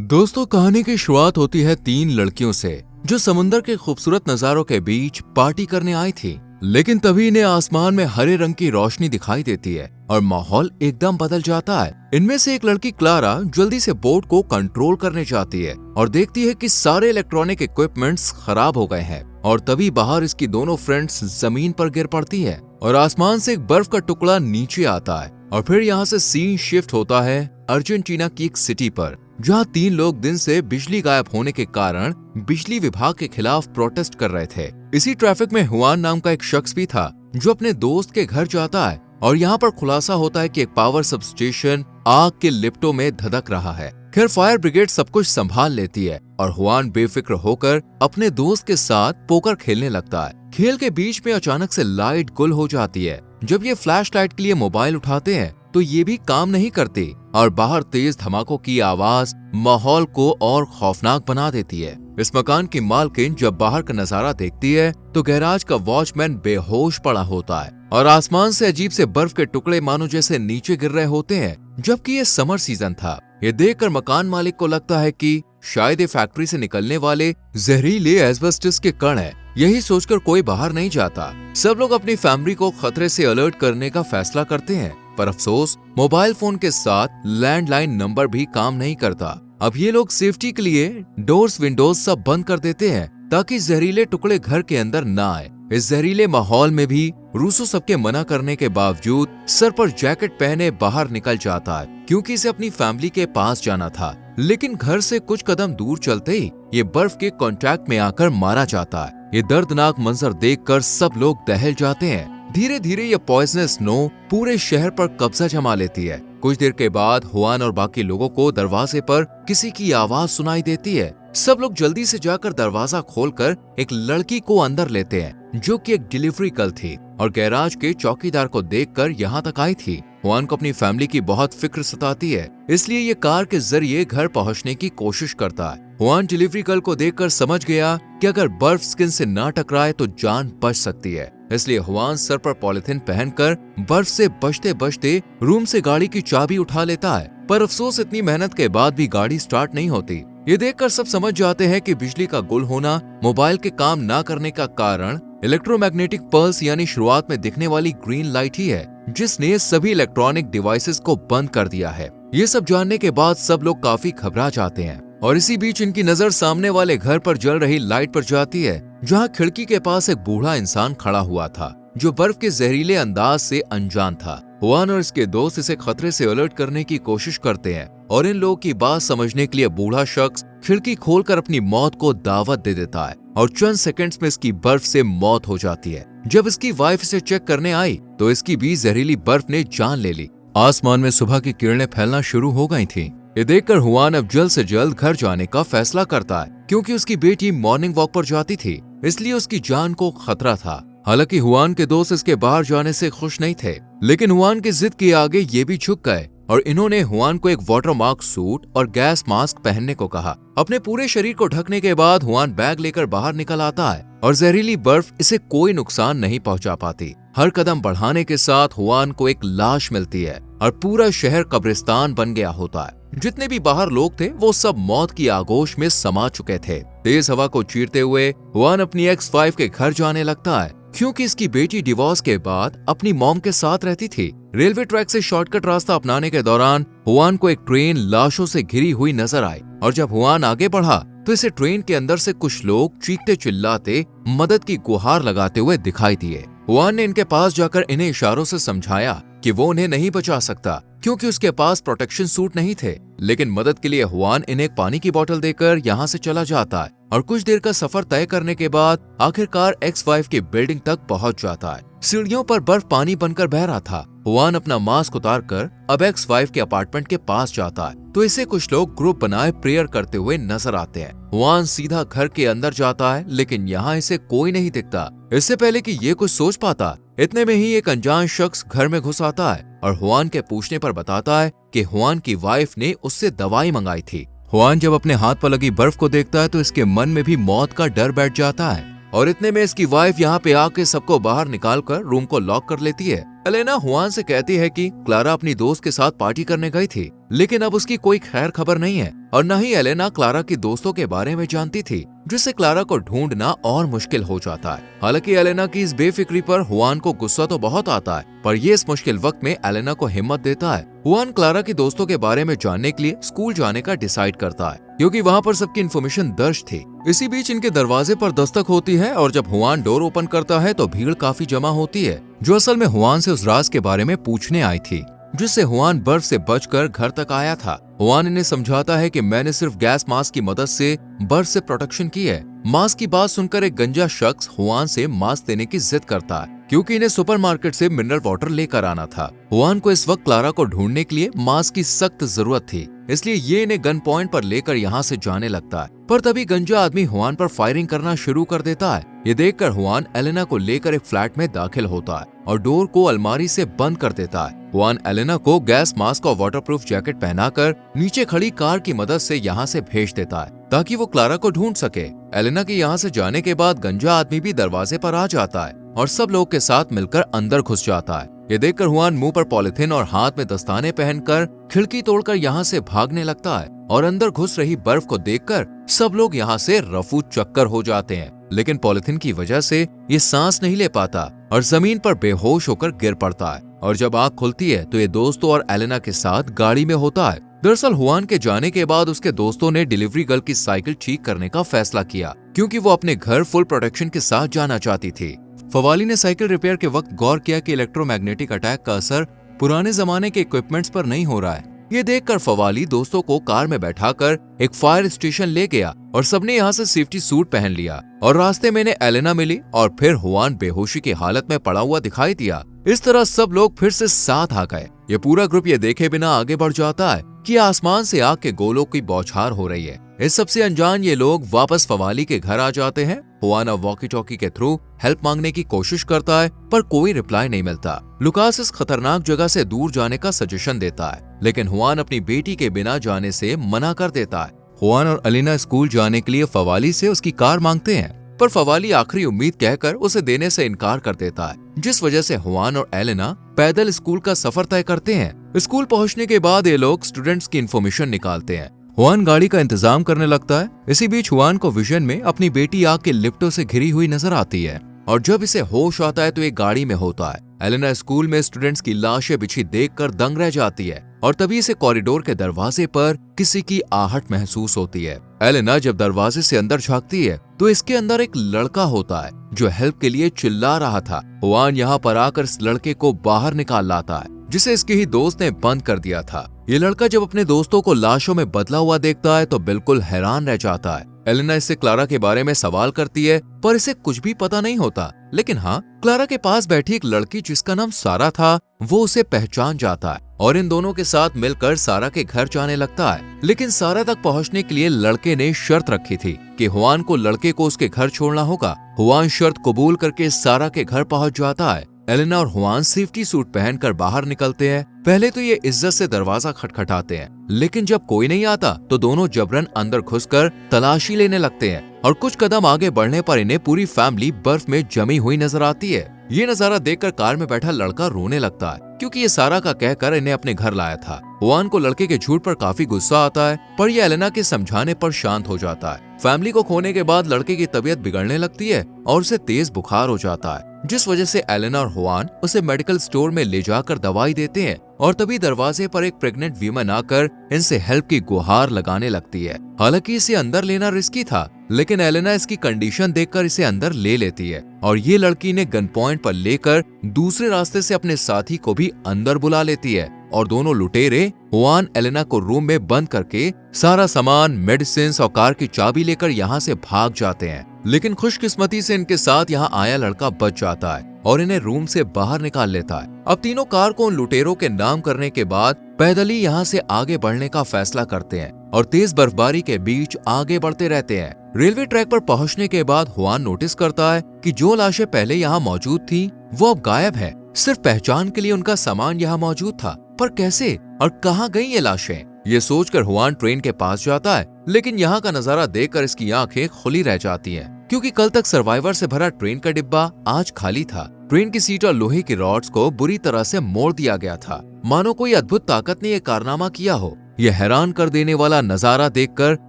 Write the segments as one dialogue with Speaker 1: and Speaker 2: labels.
Speaker 1: दोस्तों, कहानी की शुरुआत होती है तीन लड़कियों से जो समुंदर के खूबसूरत नजारों के बीच पार्टी करने आई थी। लेकिन तभी इन्हें आसमान में हरे रंग की रोशनी दिखाई देती है और माहौल एकदम बदल जाता है। इनमें से एक लड़की क्लारा जल्दी से बोट को कंट्रोल करने चाहती है और देखती है कि सारे इलेक्ट्रॉनिक इक्विपमेंट्स खराब हो गए हैं। और तभी बाहर इसकी दोनों फ्रेंड्स जमीन पर गिर पड़ती है और आसमान से एक बर्फ का टुकड़ा नीचे आता है। और फिर यहाँ से सीन शिफ्ट होता है अर्जेंटीना की एक सिटी पर, जहाँ तीन लोग दिन से बिजली गायब होने के कारण बिजली विभाग के खिलाफ प्रोटेस्ट कर रहे थे। इसी ट्रैफिक में हुआन नाम का एक शख्स भी था जो अपने दोस्त के घर जाता है और यहाँ पर खुलासा होता है कि एक पावर सब स्टेशन आग के लिपटों में धधक रहा है। खैर फायर ब्रिगेड सब कुछ संभाल लेती है और हुआन बेफिक्र होकर अपने दोस्त के साथ पोकर खेलने लगता है। खेल के बीच में अचानक से लाइट गुल हो जाती है। जब ये फ्लैश लाइट के लिए मोबाइल उठाते हैं तो ये भी काम नहीं करती और बाहर तेज धमाकों की आवाज माहौल को और खौफनाक बना देती है। इस मकान की मालकिन जब बाहर का नजारा देखती है तो गैराज का वॉचमैन बेहोश पड़ा होता है और आसमान से अजीब से बर्फ के टुकड़े मानो जैसे नीचे गिर रहे होते हैं, जबकि ये समर सीजन था। ये देखकर मकान मालिक को लगता है कि शायद ये फैक्ट्री से निकलने वाले जहरीले एस्बेस्टस के कण है। यही सोचकर कोई बाहर नहीं जाता। सब लोग अपनी फैमिली को खतरे से अलर्ट करने का फैसला करते हैं, पर अफसोस मोबाइल फोन के साथ लैंडलाइन नंबर भी काम नहीं करता। अब ये लोग सेफ्टी के लिए डोर्स विंडोज सब बंद कर देते हैं ताकि जहरीले टुकड़े घर के अंदर ना आए। इस जहरीले माहौल में भी रूसो सबके मना करने के बावजूद सर पर जैकेट पहने बाहर निकल जाता है क्योंकि इसे अपनी फैमिली के पास जाना था। लेकिन घर से कुछ कदम दूर चलते ही ये बर्फ के कांटेक्ट में आकर मारा जाता है। ये दर्दनाक मंजर देखकर सब लोग दहल जाते हैं। धीरे धीरे ये पॉइजनस स्नो पूरे शहर पर कब्जा जमा लेती है। कुछ देर के बाद हुआन और बाकी लोगों को दरवाजे पर किसी की आवाज सुनाई देती है। सब लोग जल्दी से जाकर दरवाजा खोलकर एक लड़की को अंदर लेते हैं जो कि एक डिलीवरी गर्ल थी और गैराज के चौकीदार को देखकर यहाँ तक आई थी। हुआन को अपनी फैमिली की बहुत फिक्र सताती है, इसलिए ये कार के जरिए घर पहुँचने की कोशिश करता है। हुआन डिलीवरी गर्ल को देखकर समझ गया कि अगर बर्फ स्किन से ना टकराए तो जान बच सकती है, इसलिए हुआन सर पर पॉलिथीन पहनकर बर्फ से बचते बचते रूम से गाड़ी की चाबी उठा लेता है। पर अफसोस इतनी मेहनत के बाद भी गाड़ी स्टार्ट नहीं होती। ये देखकर सब समझ जाते हैं कि बिजली का गुल होना मोबाइल के काम ना करने का कारण इलेक्ट्रोमैग्नेटिक पल्स यानी शुरुआत में दिखने वाली ग्रीन लाइट ही है, जिसने सभी इलेक्ट्रॉनिक डिवाइसेस को बंद कर दिया है। ये सब जानने के बाद सब लोग काफी घबरा जाते हैं और इसी बीच इनकी नजर सामने वाले घर पर जल रही लाइट पर जाती है, जहाँ खिड़की के पास एक बूढ़ा इंसान खड़ा हुआ था जो बर्फ के जहरीले अंदाज से अनजान था। हुआन और इसके दोस्त इसे खतरे से अलर्ट करने की कोशिश करते हैं और इन लोगों की बात समझने के लिए बूढ़ा शख्स खिड़की खोलकर अपनी मौत को दावत दे देता है और चंद सेकंड्स में इसकी बर्फ से मौत हो जाती है। जब इसकी वाइफ इसे चेक करने आई तो इसकी भी जहरीली बर्फ ने जान ले ली। आसमान में सुबह की किरणें फैलना शुरू हो गई थी। ये देखकर हुआन अब जल्द से जल्द घर जाने का फैसला करता है क्योंकि उसकी बेटी मॉर्निंग वॉक पर जाती थी, इसलिए उसकी जान को खतरा था। हालांकि हुआन के दोस्त इसके बाहर जाने से खुश नहीं थे, लेकिन हुआन की जिद के आगे ये भी झुक गए और इन्होंने हुआन को एक वाटरमार्क सूट और गैस मास्क पहनने को कहा। अपने पूरे शरीर को ढकने के बाद हुआन बैग लेकर बाहर निकल आता है और जहरीली बर्फ इसे कोई नुकसान नहीं पहुंचा पाती। हर कदम बढ़ाने के साथ हुआन को एक लाश मिलती है और पूरा शहर कब्रिस्तान बन गया होता है। जितने भी बाहर लोग थे वो सब मौत की आगोश में समा चुके थे। तेज हवा को चीरते हुए हुआन अपनी एक्स वाइफ के घर जाने लगता है क्योंकि इसकी बेटी डिवोर्स के बाद अपनी मॉम के साथ रहती थी। रेलवे ट्रैक से शॉर्टकट रास्ता अपनाने के दौरान हुआन को एक ट्रेन लाशों से घिरी हुई नजर आई और जब हुआन आगे बढ़ा तो इसे ट्रेन के अंदर से कुछ लोग चीखते चिल्लाते मदद की गुहार लगाते हुए दिखाई दिए। हुआन ने इनके पास जाकर इन्हें इशारों से समझाया कि वो उन्हें नहीं बचा सकता क्योंकि उसके पास प्रोटेक्शन सूट नहीं थे, लेकिन मदद के लिए हुआन इन्हें एक पानी की बोतल देकर यहाँ से चला जाता है और कुछ देर का सफर तय करने के बाद आखिरकार एक्स वाइफ की बिल्डिंग तक पहुँच जाता है। सीढ़ियों पर बर्फ पानी बनकर बह रहा था। हुआन अपना मास्क उतार कर अब एक्स वाइफ के अपार्टमेंट के पास जाता है तो इसे कुछ लोग ग्रुप बनाए प्रेयर करते हुए नजर आते हैं। हुआन सीधा घर के अंदर जाता है लेकिन यहाँ इसे कोई नहीं दिखता। इससे पहले कि ये कुछ सोच पाता इतने में ही एक अनजान शख्स घर में घुस आता है और हुआन के पूछने पर बताता है कि हुआन की वाइफ ने उससे दवाई मंगाई थी। हुआन जब अपने हाथ पर लगी बर्फ को देखता है तो इसके मन में भी मौत का डर बैठ जाता है और इतने में इसकी वाइफ यहाँ पे आके सबको बाहर निकालकर रूम को लॉक कर लेती है। एलेना हुआन से कहती है कि क्लारा अपनी दोस्त के साथ पार्टी करने गई थी लेकिन अब उसकी कोई खैर खबर नहीं है और न ही एलेना क्लारा की दोस्तों के बारे में जानती थी, जिससे क्लारा को ढूंढना और मुश्किल हो जाता है। हालांकि एलेना की इस बेफिक्री पर हुआन को गुस्सा तो बहुत आता है, पर ये इस मुश्किल वक्त में एलेना को हिम्मत देता है। हुआन क्लारा की दोस्तों के बारे में जानने के लिए स्कूल जाने का डिसाइड करता है, क्योंकि वहाँ पर सबकी इन्फॉर्मेशन दर्ज थी। इसी बीच इनके दरवाजे पर दस्तक होती है और जब हुआन डोर ओपन करता है तो भीड़ काफी जमा होती है, जो असल में हुआन से उस राज के बारे में पूछने आई थी, जिससे हुआन बर्फ से बचकर घर तक आया था। हुआन इन्हें समझाता है कि मैंने सिर्फ गैस मास्क की मदद से बर्फ से प्रोटेक्शन की है। मास्क की बात सुनकर एक गंजा शख्स हुआन से मास्क देने की जिद करता है, क्योंकि इन्हें सुपरमार्केट से मिनरल वाटर लेकर आना था। हुआन को इस वक्त क्लारा को ढूंढने के लिए मास्क की सख्त जरूरत थी, इसलिए ये इन्हें गन पॉइंट पर लेकर यहाँ से जाने लगता है। पर तभी गंजा आदमी हुआन पर फायरिंग करना शुरू कर देता है। ये देखकर हुआन एलेना को लेकर एक फ्लैट में दाखिल होता है और डोर को अलमारी से बंद कर देता है। हुआन एलेना को गैस मास्क और वाटरप्रूफ जैकेट पहनाकर नीचे खड़ी कार की मदद से यहाँ से भेज देता है, ताकि वो क्लारा को ढूंढ सके। एलेना के यहाँ से जाने के बाद गंजा आदमी भी दरवाजे पर आ जाता है और सब लोग के साथ मिलकर अंदर घुस जाता है। ये देखकर हुआन मुंह पर पॉलिथीन और हाथ में दस्ताने पहनकर खिड़की तोड़कर यहाँ से भागने लगता है और अंदर घुस रही बर्फ को देखकर सब लोग यहाँ से रफू चक्कर हो जाते हैं। लेकिन पॉलिथीन की वजह से ये सांस नहीं ले पाता और जमीन पर बेहोश होकर गिर पड़ता है। और जब आंख खुलती है तो ये दोस्तों और एलेना के साथ गाड़ी में होता है। दरअसल हुआन के जाने के बाद उसके दोस्तों ने डिलीवरी गर्ल की साइकिल ठीक करने का फैसला किया, क्योंकि वो अपने घर फुल प्रोटेक्शन के साथ जाना चाहती थी। फवाली ने साइकिल रिपेयर के वक्त गौर किया कि इलेक्ट्रोमैग्नेटिक अटैक का असर पुराने जमाने के इक्विपमेंट्स पर नहीं हो रहा है। ये देखकर फवाली दोस्तों को कार में बैठाकर एक फायर स्टेशन ले गया और सबने यहाँ से सेफ्टी सूट पहन लिया और रास्ते में एलेना मिली और फिर हुआन बेहोशी की हालत में पड़ा हुआ दिखाई दिया। इस तरह सब लोग फिर से साथ आ गए। ये पूरा ग्रुप ये देखे बिना आगे बढ़ जाता है कि आसमान से आग के गोलों की बौछार हो रही है। इस सबसे अनजान ये लोग वापस फवाली के घर आ जाते हैं। हुआन अब वॉकी टॉकी के थ्रू हेल्प मांगने की कोशिश करता है, पर कोई रिप्लाई नहीं मिलता। लुकास इस खतरनाक जगह से दूर जाने का सजेशन देता है, लेकिन हुआन अपनी बेटी के बिना जाने से मना कर देता है। हुआन और एलेना स्कूल जाने के लिए फवाली से उसकी कार मांगते हैं, पर फवाली आखिरी उम्मीद कहकर उसे देने से इनकार कर देता है, जिस वजह से हुआन और एलेना पैदल स्कूल का सफर तय करते हैं। स्कूल पहुंचने के बाद ये लोग स्टूडेंट्स की इन्फॉर्मेशन निकालते हैं। हुआन गाड़ी का इंतजाम करने लगता है। इसी बीच हुआन को विजन में अपनी बेटी आग के लिफ्टों से घिरी हुई नजर आती है और जब इसे होश आता है तो एक गाड़ी में होता है। एलेना स्कूल में स्टूडेंट्स की लाशें बिछी देखकर दंग रह जाती है और तभी इसे कॉरिडोर के दरवाजे पर किसी की आहट महसूस होती है। एलेना जब दरवाजे से अंदर झांकती है तो इसके अंदर एक लड़का होता है जो हेल्प के लिए चिल्ला रहा था। हुआन यहाँ पर आकर इस लड़के को बाहर निकाल लाता है, जिसे इसके ही दोस्त ने बंद कर दिया था। ये लड़का जब अपने दोस्तों को लाशों में बदला हुआ देखता है तो बिल्कुल हैरान रह जाता है। एलेना इससे क्लारा के बारे में सवाल करती है, पर इसे कुछ भी पता नहीं होता। लेकिन हाँ, क्लारा के पास बैठी एक लड़की जिसका नाम सारा था, वो उसे पहचान जाता है और इन दोनों के साथ मिलकर सारा के घर जाने लगता है। लेकिन सारा तक पहुंचने के लिए लड़के ने शर्त रखी थी कि हुआन को लड़के को उसके घर छोड़ना होगा। हुआन शर्त कबूल करके सारा के घर पहुंच जाता है। एलेना और हुआन सेफ्टी सूट पहनकर बाहर निकलते हैं। पहले तो ये इज्जत से दरवाजा खटखटाते हैं, लेकिन जब कोई नहीं आता तो दोनों जबरन अंदर घुसकर तलाशी लेने लगते हैं और कुछ कदम आगे बढ़ने पर इन्हें पूरी फैमिली बर्फ में जमी हुई नजर आती है। ये नजारा देखकर कार में बैठा लड़का रोने लगता है, क्योंकि ये सारा का कहकर इन्हें अपने घर लाया था। हुआन को लड़के के झूठ पर काफी गुस्सा आता है, पर यह एलेना के समझाने पर शांत हो जाता है। फैमिली को खोने के बाद लड़के की तबीयत बिगड़ने लगती है और उसे तेज बुखार हो जाता है, जिस वजह से एलेना और हुआन उसे मेडिकल स्टोर में ले जाकर दवाई देते हैं और तभी दरवाजे पर एक प्रेग्नेंट वीमन आकर इनसे हेल्प की गुहार लगाने लगती है। हालांकि इसे अंदर लेना रिस्की था, लेकिन एलेना इसकी कंडीशन देखकर इसे अंदर ले लेती है और ये लड़की ने गन पॉइंट पर लेकर दूसरे रास्ते से अपने साथी को भी अंदर बुला लेती है और दोनों लुटेरे हुआन एलेना को रूम में बंद करके सारा सामान, मेडिसिन और कार की चाबी लेकर यहाँ से भाग जाते हैं। लेकिन खुशकिस्मती से इनके साथ यहाँ आया लड़का बच जाता है और इन्हें रूम से बाहर निकाल लेता है। अब तीनों कार को उन लुटेरों के नाम करने के बाद पैदल ही यहाँ से आगे बढ़ने का फैसला करते हैं और तेज बर्फबारी के बीच आगे बढ़ते रहते हैं। रेलवे ट्रैक पर पहुंचने के बाद हुआन नोटिस करता है कि जो लाशें पहले यहाँ मौजूद थी वो अब गायब है। सिर्फ पहचान के लिए उनका सामान यहाँ मौजूद था, पर कैसे और कहाँ गई ये लाशें? ये सोचकर हुआन ट्रेन के पास जाता है, लेकिन यहाँ का नजारा देखकर इसकी आंखें खुली रह जाती हैं, क्योंकि कल तक सर्वाइवर से भरा ट्रेन का डिब्बा आज खाली था। ट्रेन की सीट और लोहे की रॉड्स को बुरी तरह से मोड़ दिया गया था। मानो कोई अद्भुत ताकत ने यह कारनामा किया हो। यह हैरान कर देने वाला नजारा देखकर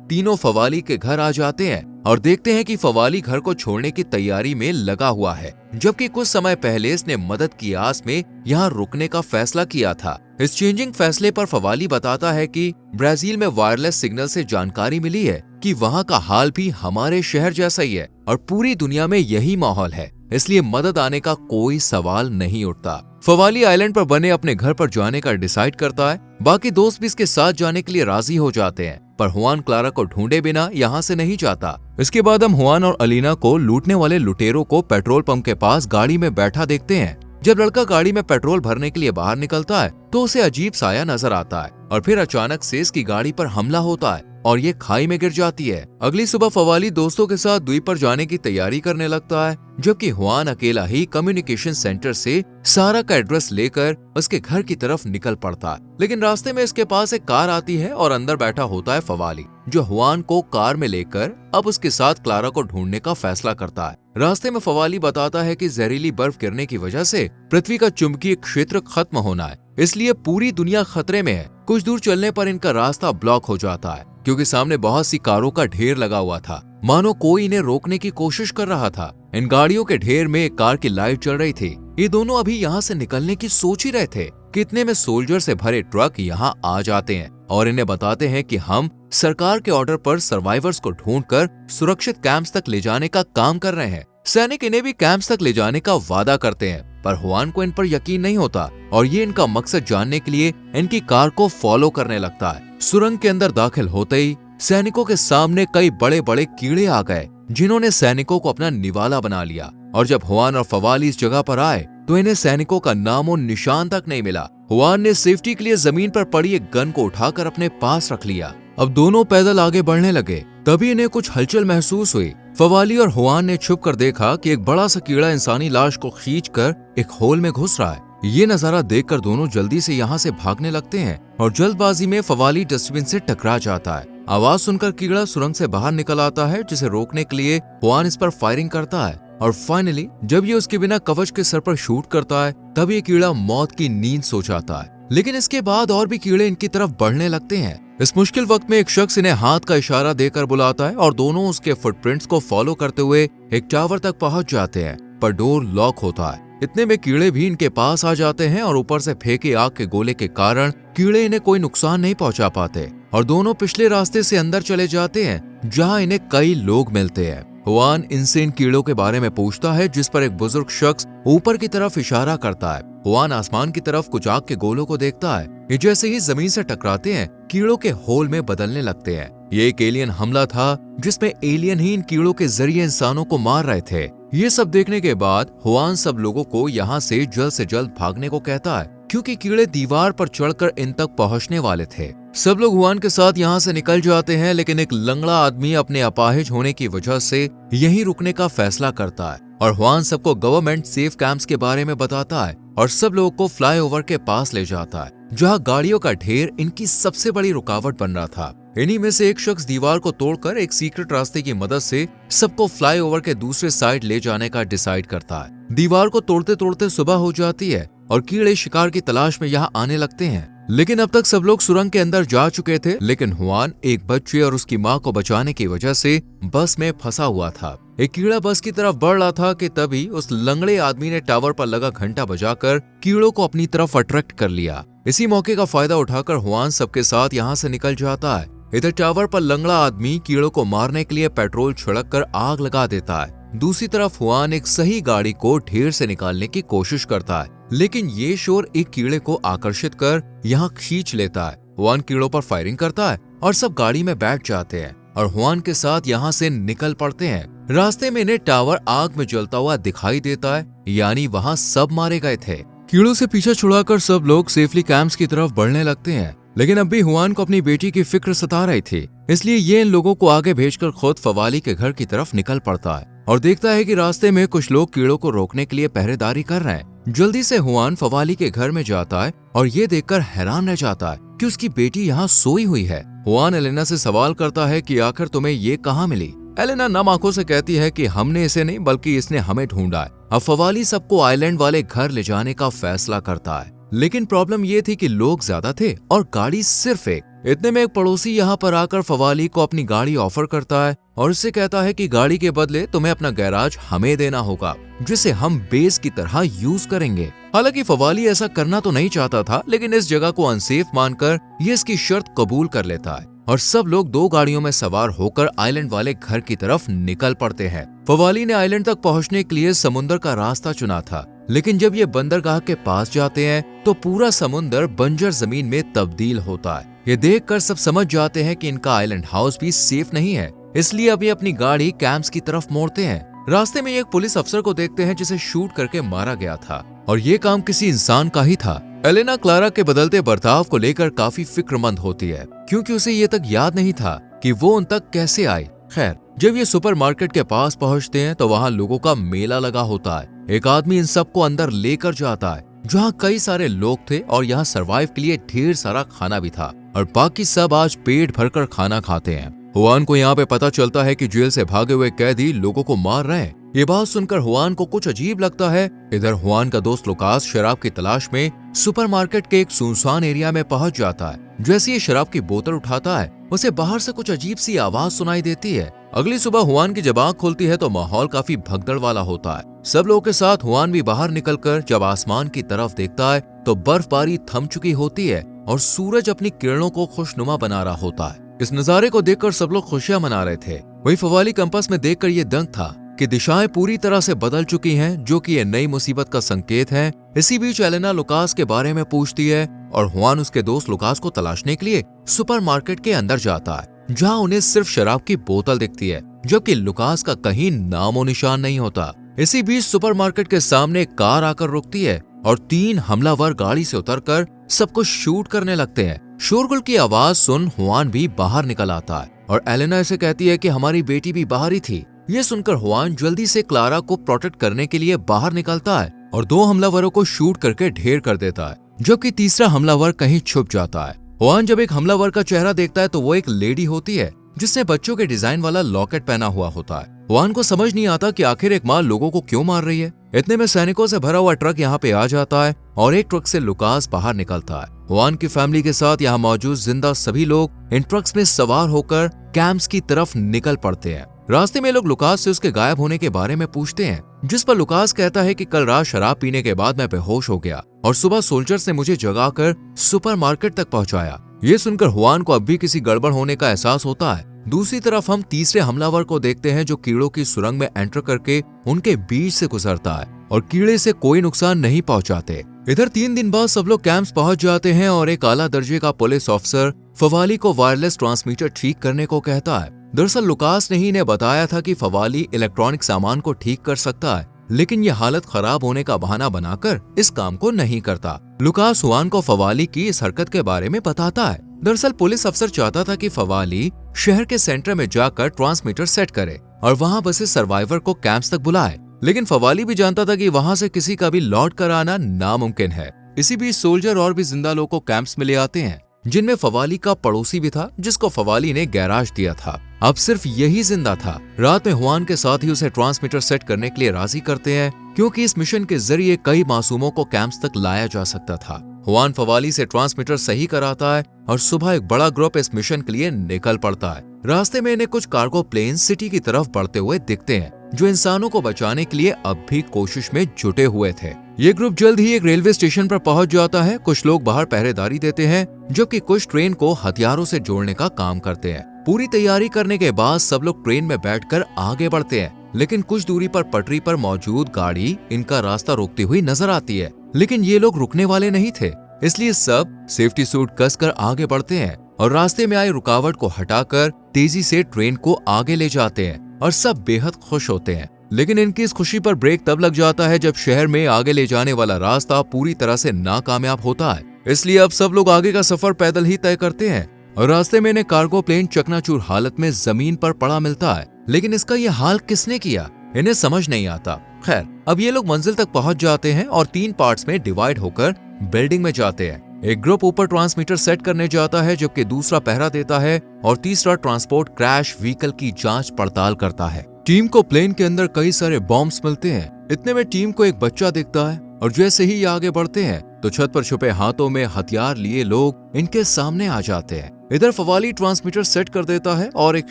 Speaker 1: तीनों फवाली के घर आ जाते हैं और देखते हैं कि फवाली घर को छोड़ने की तैयारी में लगा हुआ है, जबकि कुछ समय पहले इसने मदद की आस में यहाँ रुकने का फैसला किया था। इस चेंजिंग फैसले पर फवाली बताता है कि ब्राजील में वायरलेस सिग्नल से जानकारी मिली है कि वहाँ का हाल भी हमारे शहर जैसा ही है और पूरी दुनिया में यही माहौल है, इसलिए मदद आने का कोई सवाल नहीं उठता। फवाली आइलैंड पर बने अपने घर पर जाने का डिसाइड करता है। बाकी दोस्त भी इसके साथ जाने के लिए राजी हो जाते हैं, पर हुआन क्लारा को ढूंढे बिना यहाँ से नहीं जाता। इसके बाद हम हुआन और अलीना को लूटने वाले लुटेरों को पेट्रोल पंप के पास गाड़ी में बैठा देखते हैं। जब लड़का गाड़ी में पेट्रोल भरने के लिए बाहर निकलता है तो उसे अजीब साया नजर आता है और फिर अचानक से इसकी गाड़ी पर हमला होता है और ये खाई में गिर जाती है। अगली सुबह फवाली दोस्तों के साथ द्वीप पर जाने की तैयारी करने लगता है, जबकि हुआन अकेला ही कम्युनिकेशन सेंटर से सारा का एड्रेस लेकर उसके घर की तरफ निकल पड़ता है। लेकिन रास्ते में इसके पास एक कार आती है और अंदर बैठा होता है फवाली, जो हुआन को कार में लेकर अब उसके साथ क्लारा को ढूंढने का फैसला करता है। रास्ते में फवाली बताता है कि जहरीली बर्फ गिरने की वजह से पृथ्वी का चुंबकीय क्षेत्र खत्म होना है, इसलिए पूरी दुनिया खतरे में है। कुछ दूर चलने पर इनका रास्ता ब्लॉक हो जाता है क्योंकि सामने बहुत सी कारों का ढेर लगा हुआ था, मानो कोई इन्हें रोकने की कोशिश कर रहा था। इन गाड़ियों के ढेर में एक कार की लाइट चल रही थी। ये दोनों अभी यहाँ से निकलने की सोच ही रहे थे कि इतने में सोल्जर से भरे ट्रक यहाँ आ जाते हैं और इन्हें बताते हैं कि हम सरकार के ऑर्डर पर सर्वाइवर्स को ढूंढकर सुरक्षित कैंप्स तक ले जाने का काम कर रहे हैं। सैनिक इन्हें भी कैंप्स तक ले जाने का वादा करते हैं, पर हुआन को इन पर यकीन नहीं होता और ये इनका मकसद जानने के लिए इनकी कार को फॉलो करने लगता है। सुरंग के अंदर दाखिल होते ही सैनिकों के सामने कई बड़े बड़े कीड़े आ गए, जिन्होंने सैनिकों को अपना निवाला बना लिया। और जब हुआन और फवाली इस जगह पर आए तो इन्हें सैनिकों का नामो निशान तक नहीं मिला। हुआन ने सेफ्टी के लिए जमीन पर पड़ी एक गन को उठाकर अपने पास रख लिया। अब दोनों पैदल आगे बढ़ने लगे, तभी इन्हें कुछ हलचल महसूस हुई। फवाली और हुआन ने छुप कर देखा कि एक बड़ा सा कीड़ा इंसानी लाश को खींचकर एक होल में घुस रहा है। ये नजारा देखकर दोनों जल्दी से यहाँ से भागने लगते हैं और जल्दबाजी में फवाली डस्टबिन से टकरा जाता है। आवाज सुनकर कीड़ा सुरंग से बाहर निकल आता है, जिसे रोकने के लिए हुआन इस पर फायरिंग करता है और फाइनली जब ये उसके बिना कवच के सर पर शूट करता है तब ये कीड़ा मौत की नींद सो जाता है। लेकिन इसके बाद और भी कीड़े इनकी तरफ बढ़ने लगते हैं। इस मुश्किल वक्त में एक शख्स इन्हें हाथ का इशारा देकर बुलाता है और दोनों उसके फुटप्रिंट्स को फॉलो करते हुए एक टावर तक पहुंच जाते हैं, पर डोर लॉक होता है। इतने में कीड़े भी इनके पास आ जाते हैं और ऊपर से फेंके आग के गोले के कारण कीड़े इन्हें कोई नुकसान नहीं पहुंचा पाते और दोनों पिछले रास्ते से अंदर चले जाते हैं, जहां इन्हें कई लोग मिलते हैं। हुआन इनसे इन कीड़ों के बारे में पूछता है, जिस पर एक बुजुर्ग शख्स ऊपर की तरफ इशारा करता है। हुआन आसमान की तरफ कुछ आग के गोलों को देखता है। ये जैसे ही जमीन से टकराते हैं कीड़ों के होल में बदलने लगते हैं। ये एक एलियन हमला था, जिसमें एलियन ही इन कीड़ों के जरिए इंसानों को मार रहे थे। ये सब देखने के बाद हुआन सब लोगों को यहाँ से जल्द भागने को कहता है, क्योंकि कीड़े दीवार पर चढ़कर इन तक पहुँचने वाले थे। सब लोग हुआन के साथ यहाँ से निकल जाते हैं, लेकिन एक लंगड़ा आदमी अपने अपाहिज होने की वजह से यहीं रुकने का फैसला करता है और हुआन सबको गवर्नमेंट सेफ कैंप्स के बारे में बताता है और सब लोगों को फ्लाईओवर के पास ले जाता है, जहाँ गाड़ियों का ढेर इनकी सबसे बड़ी रुकावट बन रहा था। इन्हीं में से एक शख्स दीवार को तोड़कर एक सीक्रेट रास्ते की मदद से सबको फ्लाईओवर के दूसरे साइड ले जाने का डिसाइड करता है। दीवार को तोड़ते तोड़ते सुबह हो जाती है और कीड़े शिकार की तलाश में यहाँ आने लगते हैं, लेकिन अब तक सब लोग सुरंग के अंदर जा चुके थे। लेकिन हुआन एक बच्चे और उसकी माँ को बचाने की वजह से बस में फंसा हुआ था। एक कीड़ा बस की तरफ बढ़ रहा था कि तभी उस लंगड़े आदमी ने टावर पर लगा घंटा बजाकर कीड़ों को अपनी तरफ अट्रैक्ट कर लिया। इसी मौके का फायदा उठाकर हुआन सबके साथ यहाँ से निकल जाता है। इधर टावर पर लंगड़ा आदमी कीड़ों को मारने के लिए पेट्रोल छिड़क कर आग लगा देता है। दूसरी तरफ हुआन एक सही गाड़ी को ढेर से निकालने की कोशिश करता है, लेकिन ये शोर एक कीड़े को आकर्षित कर यहाँ खींच लेता है। हुआन कीड़ों पर फायरिंग करता है और सब गाड़ी में बैठ जाते हैं और हुआन के साथ यहाँ से निकल पड़ते हैं। रास्ते में इन्हें टावर आग में जलता हुआ दिखाई देता है, यानी वहाँ सब मारे गए थे। कीड़ों से पीछा छुड़ाकर सब लोग सेफली कैंप्स की तरफ बढ़ने लगते हैं, लेकिन अब भी हुआन को अपनी बेटी की फिक्र सता रही थी, इसलिए ये इन लोगों को आगे भेजकर खुद फवाली के घर की तरफ निकल पड़ता है और देखता है कि रास्ते में कुछ लोग कीड़ों को रोकने के लिए पहरेदारी कर रहे हैं। जल्दी से हुआन फवाली के घर में जाता है और ये देखकर हैरान रह जाता है कि उसकी बेटी यहाँ सोई हुई है। हुआन एलेना से सवाल करता है कि आखिर तुम्हें ये कहाँ मिली। एलेना नम आंखों से कहती है कि हमने इसे नहीं बल्कि इसने हमें ढूंढा है। अब फवाली सबको आइलैंड वाले घर ले जाने का फैसला करता है। लेकिन प्रॉब्लम ये थी कि लोग ज्यादा थे और गाड़ी सिर्फ एक। इतने में एक पड़ोसी यहाँ पर आकर फवाली को अपनी गाड़ी ऑफर करता है और उससे कहता है कि गाड़ी के बदले तुम्हें अपना गैराज हमें देना होगा, जिसे हम बेस की तरह यूज करेंगे। हालांकि फवाली ऐसा करना तो नहीं चाहता था, लेकिन इस जगह को अनसेफ मानकर ये इसकी शर्त कबूल कर लेता है और सब लोग 2 गाड़ियों में सवार होकर आइलैंड वाले घर की तरफ निकल पड़ते हैं। फवाली ने आइलैंड तक पहुंचने के लिए समुद्र का रास्ता चुना था, लेकिन जब ये बंदरगाह के पास जाते हैं तो पूरा समुद्र बंजर जमीन में तब्दील होता है। ये देखकर सब समझ जाते हैं कि इनका आइलैंड हाउस भी सेफ नहीं है, इसलिए अब ये अपनी गाड़ी कैंप्स की तरफ मोड़ते हैं। रास्ते में एक पुलिस अफसर को देखते हैं जिसे शूट करके मारा गया था और ये काम किसी इंसान का ही था। एलेना क्लारा के बदलते बर्ताव को लेकर काफी फिक्रमंद होती है, क्योंकि उसे ये तक याद नहीं था कि वो उन तक कैसे आए। खैर, जब ये सुपरमार्केट के पास पहुंचते हैं तो वहाँ लोगों का मेला लगा होता है। एक आदमी इन सबको अंदर लेकर जाता है, जहाँ कई सारे लोग थे और यहाँ सरवाइव के लिए ढेर सारा खाना भी था और बाकी सब आज पेट भरकर खाना खाते हैं। हुआन को यहाँ पे पता चलता है कि जेल से भागे हुए कैदी लोगों को मार रहे हैं। ये बात सुनकर हुआन को कुछ अजीब लगता है। इधर हुआन का दोस्त लुकास शराब की तलाश में सुपरमार्केट के एक सुनसान एरिया में पहुंच जाता है। जैसे ये शराब की बोतल उठाता है, उसे बाहर से कुछ अजीब सी आवाज सुनाई देती है। अगली सुबह हुआन की जब आंख खुलती है तो माहौल काफी भगदड़ वाला होता है। सब लोगों के साथ हुआन भी बाहर निकलकर जब आसमान की तरफ देखता है तो बर्फबारी थम चुकी होती है और सूरज अपनी किरणों को खुशनुमा बना रहा होता है। इस नजारे को देखकर सब लोग खुशियां मना रहे थे। वही फवाली कंपास में देखकर ये दंग था कि दिशाएं पूरी तरह से बदल चुकी हैं, जो कि ये नई मुसीबत का संकेत है। इसी बीच एलेना लुकास के बारे में पूछती है और हुआन उसके दोस्त लुकास को तलाशने के लिए सुपरमार्केट के अंदर जाता है, जहां उन्हें सिर्फ शराब की बोतल दिखती है, जबकि लुकास का कहीं नामो निशान नहीं होता। इसी बीच सुपरमार्केट के सामने एक कार आकर रुकती है और 3 हमलावर गाड़ी से उतरकर सबको शूट करने लगते हैं। शोरगुल की आवाज सुन हुआन भी बाहर निकल आता है और एलेना इसे कहती है कि हमारी बेटी भी बाहर ही थी। ये सुनकर हुआन जल्दी से क्लारा को प्रोटेक्ट करने के लिए बाहर निकलता है और 2 हमलावरों को शूट करके ढेर कर देता है, जबकि तीसरा हमलावर कहीं छुप जाता है। हुआन जब एक हमलावर का चेहरा देखता है तो वो एक लेडी होती है जिसने बच्चों के डिजाइन वाला लॉकेट पहना हुआ होता है। हुआन को समझ नहीं आता कि आखिर एक माँ लोगों को क्यों मार रही है। इतने में सैनिकों से भरा हुआ ट्रक यहाँ पे आ जाता है और एक ट्रक से लुकास बाहर निकलता है। हुआन की फैमिली के साथ यहाँ मौजूद जिंदा सभी लोग इन ट्रक्स में सवार होकर कैंप्स की तरफ निकल पड़ते हैं। रास्ते में लोग लुकास से उसके गायब होने के बारे में पूछते हैं, जिस पर लुकास कहता है कि कल रात शराब पीने के बाद मैं बेहोश हो गया और सुबह सोल्जर्स ने मुझे जगाकर सुपरमार्केट तक पहुंचाया। ये सुनकर हुआन को अब भी किसी गड़बड़ होने का एहसास होता है। दूसरी तरफ हम तीसरे हमलावर को देखते हैं जो कीड़ों की सुरंग में एंटर करके उनके बीच से गुजरता है और कीड़े से कोई नुकसान नहीं पहुंचाते। इधर 3 दिन बाद सब लोग कैंप्स पहुंच जाते हैं और एक आला दर्जे का पुलिस ऑफिसर फवाली को वायरलेस ट्रांसमीटर ठीक करने को कहता है। दरअसल लुकास ने ही इन्हें बताया था कि फवाली इलेक्ट्रॉनिक सामान को ठीक कर सकता है, लेकिन ये हालत खराब होने का बहाना बनाकर इस काम को नहीं करता। लुकास हुआन को फवाली की इस हरकत के बारे में बताता है। दरअसल पुलिस अफसर चाहता था कि फवाली शहर के सेंटर में जाकर ट्रांसमीटर सेट करे और वहां बसे सर्वाइवर को कैंप्स तक बुलाए, लेकिन फवाली भी जानता था कि वहां से किसी का भी लौट कर आना नामुमकिन है। इसी बीच सोल्जर और भी जिंदा लोग को कैंप्स में ले आते हैं, जिनमें फवाली का पड़ोसी भी था जिसको फवाली ने गैराज दिया था। अब सिर्फ यही जिंदा था। रात में हुआन के साथ ही उसे ट्रांसमीटर सेट करने के लिए राजी करते हैं, क्योंकि इस मिशन के जरिए कई मासूमों को कैंप्स तक लाया जा सकता था। हुआन फवाली से ट्रांसमीटर सही कराता है और सुबह एक बड़ा ग्रुप इस मिशन के लिए निकल पड़ता है। रास्ते में इन्हें कुछ कार्गो प्लेन सिटी की तरफ बढ़ते हुए दिखते हैं, जो इंसानों को बचाने के लिए अब भी कोशिश में जुटे हुए थे। ये ग्रुप जल्द ही एक रेलवे स्टेशन पर पहुंच जाता है। कुछ लोग बाहर पहरेदारी देते हैं, जबकि कुछ ट्रेन को हथियारों से जोड़ने का काम करते हैं। पूरी तैयारी करने के बाद सब लोग ट्रेन में बैठकर आगे बढ़ते हैं, लेकिन कुछ दूरी पर पटरी पर मौजूद गाड़ी इनका रास्ता रोकती हुई नजर आती है। लेकिन ये लोग रुकने वाले नहीं थे, इसलिए सब सेफ्टी सूट कसकर आगे बढ़ते हैं और रास्ते में आई रुकावट को हटाकर तेजी से ट्रेन को आगे ले जाते हैं और सब बेहद खुश होते हैं। लेकिन इनकी इस खुशी पर ब्रेक तब लग जाता है जब शहर में आगे ले जाने वाला रास्ता पूरी तरह से नाकामयाब होता है। इसलिए अब सब लोग आगे का सफर पैदल ही तय करते हैं और रास्ते में इन्हें कार्गो प्लेन चकनाचूर हालत में जमीन पर पड़ा मिलता है। लेकिन इसका ये हाल किसने किया, इन्हें समझ नहीं आता। खैर, अब ये लोग मंजिल तक पहुंच जाते हैं और 3 पार्ट्स में डिवाइड होकर बिल्डिंग में जाते हैं। एक ग्रुप ऊपर ट्रांसमीटर सेट करने जाता है, जबकि दूसरा पहरा देता है और तीसरा ट्रांसपोर्ट क्रैश व्हीकल की जांच पड़ताल करता है। टीम को प्लेन के अंदर कई सारे बॉम्ब्स मिलते हैं। इतने में टीम को एक बच्चा दिखता है और जैसे ही ये आगे बढ़ते हैं तो छत पर छुपे हाथों में हथियार लिए लोग इनके सामने आ जाते हैं। इधर फवाली ट्रांसमीटर सेट कर देता है और एक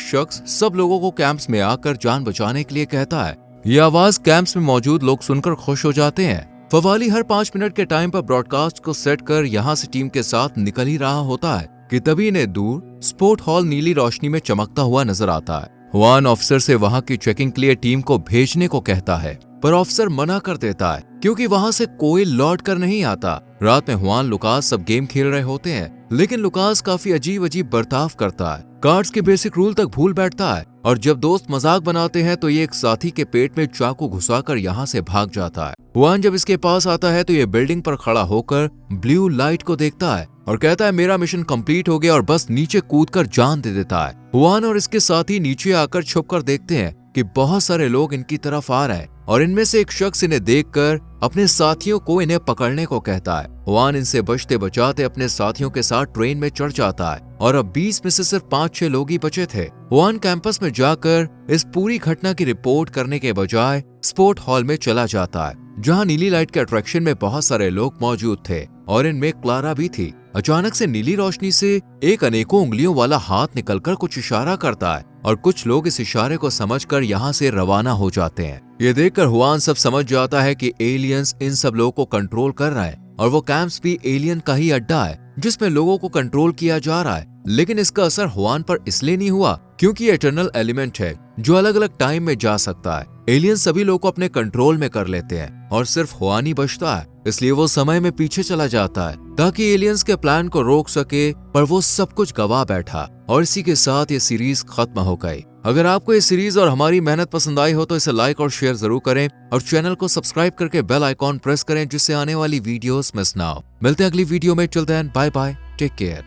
Speaker 1: शख्स सब लोगों को कैंप्स में आकर जान बचाने के लिए कहता है। ये आवाज कैंप्स में मौजूद लोग सुनकर खुश हो जाते हैं। फवाली हर 5 मिनट के टाइम पर ब्रॉडकास्ट को सेट कर यहाँ से टीम के साथ निकल ही रहा होता है कि तभी इन्हें दूर स्पोर्ट हॉल नीली रोशनी में चमकता हुआ नजर आता है। हुआन ऑफिसर से वहां की चेकिंग के लिए टीम को भेजने को कहता है, पर ऑफिसर मना कर देता है क्योंकि वहां से कोई लौट कर नहीं आता। रात में हुआन लुकास सब गेम खेल रहे होते हैं, लेकिन लुकास काफी अजीब अजीब बर्ताव करता है, कार्ड्स के बेसिक रूल तक भूल बैठता है और जब दोस्त मजाक बनाते हैं तो ये एक साथी के पेट में चाकू घुसाकर यहाँ से भाग जाता है। हुआन जब इसके पास आता है तो ये बिल्डिंग पर खड़ा होकर ब्लू लाइट को देखता है और कहता है मेरा मिशन कंप्लीट हो गया और बस नीचे कूदकर जान दे देता है। हुआन और इसके साथी नीचे आकर छुपकर देखते हैं कि बहुत सारे लोग इनकी तरफ आ रहे हैं और इनमें से एक शख्स इन्हें देखकर अपने साथियों को इन्हें पकड़ने को कहता है। हुआन इनसे बचते बचाते अपने साथियों के साथ ट्रेन में चढ़ जाता है और अब 20 में से सिर्फ 5-6 लोग ही बचे थे। हुआन कैंपस में जाकर इस पूरी घटना की रिपोर्ट करने के बजाय स्पोर्ट हॉल में चला जाता है, जहां नीली लाइट के अट्रैक्शन में बहुत सारे लोग मौजूद थे और इनमें क्लारा भी थी। अचानक से नीली रोशनी से एक अनेकों उंगलियों वाला हाथ निकलकर कुछ इशारा करता है और कुछ लोग इस इशारे को समझकर यहाँ से रवाना हो जाते हैं। ये देखकर हुआन सब समझ जाता है कि एलियंस इन सब लोगों को कंट्रोल कर रहा है और वो कैंप्स भी एलियन का ही अड्डा है जिसमें लोगों को कंट्रोल किया जा रहा है। लेकिन इसका असर हुआन पर इसलिए नहीं हुआ क्योंकि ये इटर्नल एलिमेंट है जो अलग अलग टाइम में जा सकता है। एलियन सभी लोग को अपने कंट्रोल में कर लेते हैं और सिर्फ हुआन ही बचता है, इसलिए वो समय में पीछे चला जाता है ताकि एलियंस के प्लान को रोक सके, पर वो सब कुछ गवा बैठा और इसी के साथ ये सीरीज खत्म हो गई। अगर आपको ये सीरीज और हमारी मेहनत पसंद आई हो तो इसे लाइक और शेयर जरूर करें और चैनल को सब्सक्राइब करके बेल आइकॉन प्रेस करें जिससे आने वाली वीडियोस मिस ना हो। मिलते हैं अगली वीडियो में, till then bye bye, take care.